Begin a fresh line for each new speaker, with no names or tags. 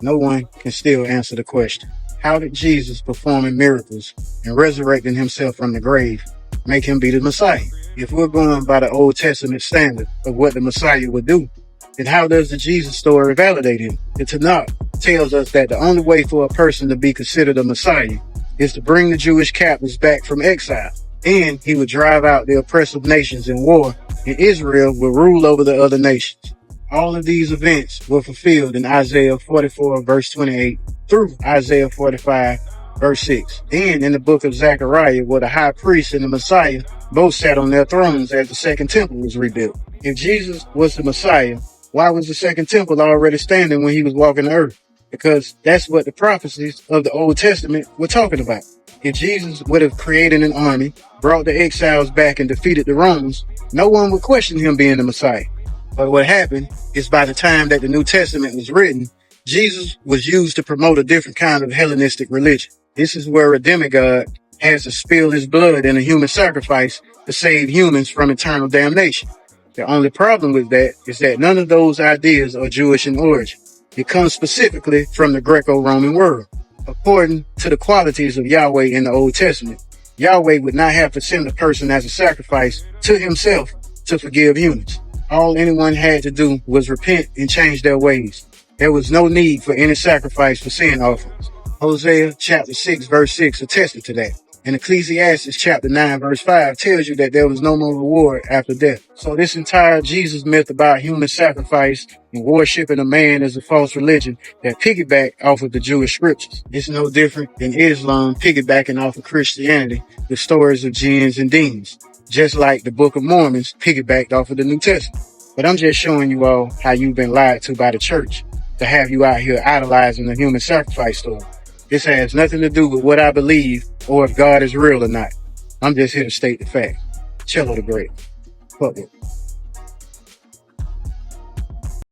no one can still answer the question. How did Jesus performing miracles and resurrecting himself from the grave make him be the Messiah? If we're going by the Old Testament standard of what the Messiah would do, then how does the Jesus story validate him? The Tanakh tells us that the only way for a person to be considered a Messiah is to bring the Jewish captives back from exile. And he would drive out the oppressive nations in war, and Israel would rule over the other nations. All of these events were fulfilled in Isaiah 44, verse 28 through Isaiah 45, verse 6. And in the book of Zechariah, where the high priest and the Messiah both sat on their thrones as the second temple was rebuilt. If Jesus was the Messiah, why was the second temple already standing when he was walking the earth? Because that's what the prophecies of the Old Testament were talking about. If Jesus would have created an army, brought the exiles back, and defeated the Romans, no one would question him being the Messiah. But what happened is by the time that the New Testament was written, Jesus was used to promote a different kind of Hellenistic religion. This is where a demigod has to spill his blood in a human sacrifice to save humans from eternal damnation. The only problem with that is that none of those ideas are Jewish in origin. It comes specifically from the Greco-Roman world. According to the qualities of Yahweh in the Old Testament, Yahweh would not have to send a person as a sacrifice to himself to forgive humans. All anyone had to do was repent and change their ways. There was no need for any sacrifice for sin offerings. Hosea chapter 6 verse 6 attested to that. And Ecclesiastes chapter 9 verse 5 tells you that there was no more reward after death. So this entire Jesus myth about human sacrifice and worshiping a man is a false religion that piggyback off of the Jewish scriptures. It's no different than Islam piggybacking off of Christianity, the stories of jinns and demons, just like the Book of Mormons piggybacked off of the New Testament. But I'm just showing you all how you've been lied to by the church to have you out here idolizing the human sacrifice story. This has nothing to do with what I believe or if God is real or not. I'm just here to state the fact. Cello the Great. Fuck it.